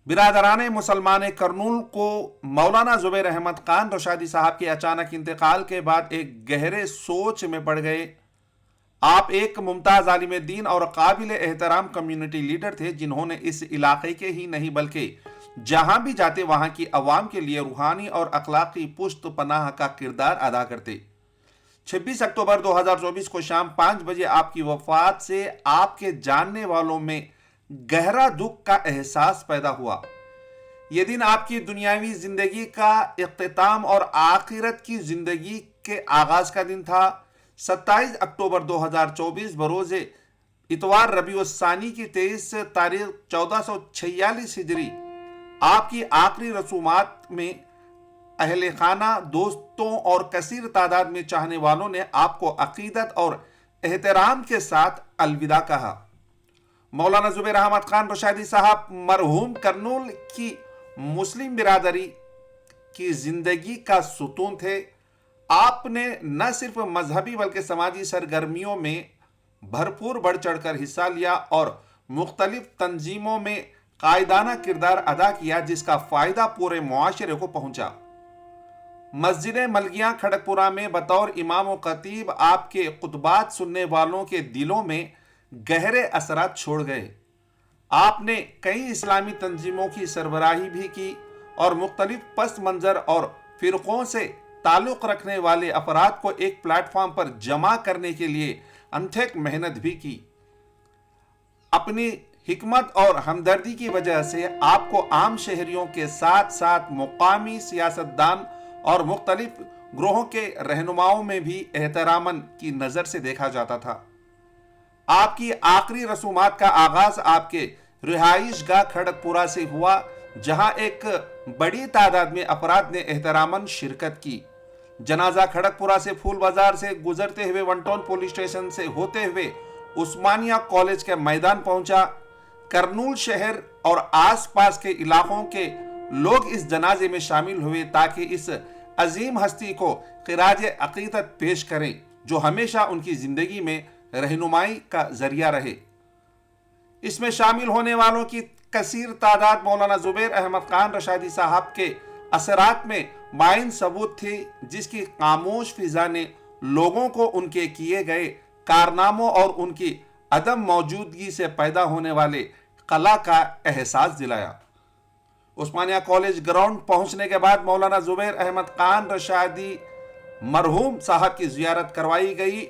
برادران مسلمان کرنول کو مولانا زبیر احمد خان رشادی صاحب کے اچانک انتقال کے بعد ایک گہرے سوچ میں پڑ گئے۔ آپ ایک ممتاز عالم دین اور قابل احترام کمیونٹی لیڈر تھے، جنہوں نے اس علاقے کے ہی نہیں بلکہ جہاں بھی جاتے وہاں کی عوام کے لیے روحانی اور اخلاقی پشت پناہ کا کردار ادا کرتے۔ 26 اکتوبر 2024 کو شام 5 بجے آپ کی وفات سے آپ کے جاننے والوں میں گہرا دکھ کا احساس پیدا ہوا۔ یہ دن آپ کی دنیاوی زندگی کا اختتام اور آخرت کی زندگی کے آغاز کا دن تھا۔ 27 اکتوبر 2024 بروز اتوار ربیع الثانی کی 23 تاریخ 1446 ہجری آپ کی آخری رسومات میں اہل خانہ، دوستوں اور کثیر تعداد میں چاہنے والوں نے آپ کو عقیدت اور احترام کے ساتھ الوداع کہا۔ مولانا زبیر احمد خان رشادی صاحب مرحوم کرنول کی مسلم برادری کی زندگی کا ستون تھے۔ آپ نے نہ صرف مذہبی بلکہ سماجی سرگرمیوں میں بھرپور بڑھ چڑھ کر حصہ لیا اور مختلف تنظیموں میں قائدانہ کردار ادا کیا، جس کا فائدہ پورے معاشرے کو پہنچا۔ مسجد ملگیاں کھڑک پورہ میں بطور امام و خطیب آپ کے خطبات سننے والوں کے دلوں میں گہرے اثرات چھوڑ گئے۔ آپ نے کئی اسلامی تنظیموں کی سربراہی بھی کی اور مختلف پس منظر اور فرقوں سے تعلق رکھنے والے افراد کو ایک پلیٹ فارم پر جمع کرنے کے لیے انتھک محنت بھی کی۔ اپنی حکمت اور ہمدردی کی وجہ سے آپ کو عام شہریوں کے ساتھ ساتھ مقامی سیاستدان اور مختلف گروہوں کے رہنماؤں میں بھی احتراماً کی نظر سے دیکھا جاتا تھا۔ آپ کی آخری رسومات کا آغاز آپ کے رہائش گاہ کھڑک پورہ سے ہوا، جہاں ایک بڑی تعداد میں افراد نے احتراماً شرکت کی۔ جنازہ کھڑک پورہ سے پھول بازار سے گزرتے ہوئے ون ٹاؤن پولیس اسٹیشن سے ہوتے ہوئے عثمانیہ کالج کے میدان پہنچا۔ کرنول شہر اور آس پاس کے علاقوں کے لوگ اس جنازے میں شامل ہوئے تاکہ اس عظیم ہستی کو خراج عقیدت پیش کریں، جو ہمیشہ ان کی زندگی میں رہنمائی کا ذریعہ رہے۔ اس میں شامل ہونے والوں کی کثیر تعداد مولانا زبیر احمد خان رشادی صاحب کے اثرات میں معین ثبوت تھی، جس کی خاموش فضا نے لوگوں کو ان کے کیے گئے کارناموں اور ان کی عدم موجودگی سے پیدا ہونے والے خلا کا احساس دلایا۔ عثمانیہ کالج گراؤنڈ پہنچنے کے بعد مولانا زبیر احمد خان رشادی مرحوم صاحب کی زیارت کروائی گئی۔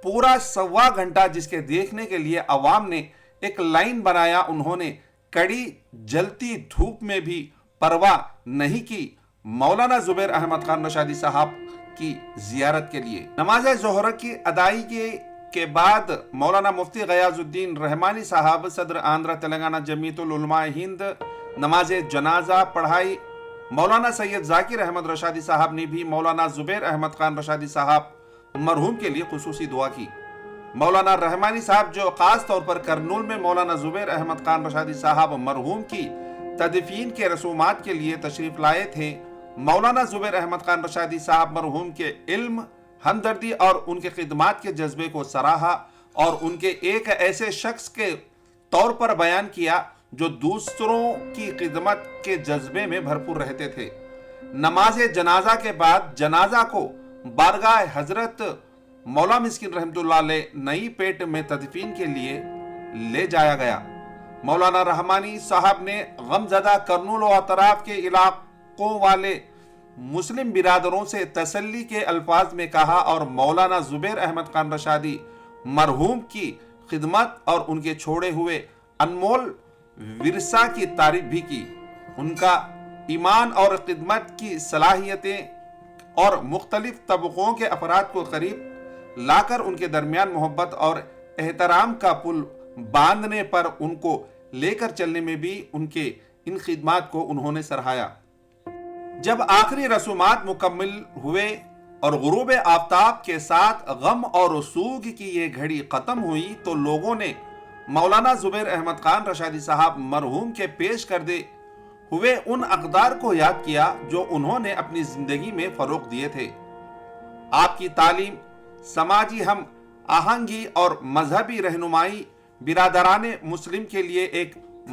پورا سوا گھنٹہ جس کے دیکھنے کے لیے عوام نے ایک لائن بنایا، انہوں نے کڑی جلتی دھوپ میں بھی پرواہ نہیں کی مولانا زبیر احمد خان رشادی صاحب کی زیارت کے لیے۔ نماز ظہر کی ادائیگی کے بعد مولانا مفتی غیاث الدین رحمانی صاحب صدر آندھرا تلنگانہ جمعیت العلماء ہند نماز جنازہ پڑھائی۔ مولانا سید ذاکر احمد رشادی صاحب نے بھی مولانا زبیر احمد خان رشادی صاحب مرحوم کے لیے خصوصی دعا کی۔ مولانا رحمانی صاحب جو خاص طور پر کرنول میں مولانا زبیر احمد خان رشادی صاحب مرحوم کی تدفین کے رسومات کے لیے تشریف لائے تھے، مولانا زبیر احمد خان رشادی صاحب مرحوم کے علم، ہمدردی اور ان کے خدمات کے جذبے کو سراہا اور ان کے ایک ایسے شخص کے طور پر بیان کیا جو دوسروں کی خدمت کے جذبے میں بھرپور رہتے تھے۔ نماز جنازہ کے بعد جنازہ کو بارگاہ حضرت مولا مسکین رحمۃ اللہ علیہ نئی پیٹ میں تدفین کے لیے لے جایا گیا۔ مولانا رحمانی صاحب نے غمزدہ کرنول و اطراف کے علاقوں والے مسلم برادروں سے تسلی کے الفاظ میں کہا اور مولانا زبیر احمد خان رشادی مرحوم کی خدمت اور ان کے چھوڑے ہوئے انمول ورثہ کی تعریف بھی کی۔ ان کا ایمان اور خدمت کی صلاحیتیں اور مختلف طبقوں کے افراد کو قریب لا کر ان کے درمیان محبت اور احترام کا پل باندھنے پر ان کو لے کر چلنے میں بھی ان کے ان خدمات کو انہوں نے سراہا۔ جب آخری رسومات مکمل ہوئے اور غروب آفتاب کے ساتھ غم اور سوگ کی یہ گھڑی ختم ہوئی تو لوگوں نے مولانا زبیر احمد خان رشادی صاحب مرحوم کے پیش کردے ہوئے ان اقدار کو یاد کیا جو انہوں نے اپنی زندگی میں فروغ دیے تھے۔ آپ کی تعلیم، سماجی ہم آہنگی اور مذہبی رہنمائی برادران مسلم کے لیے ایک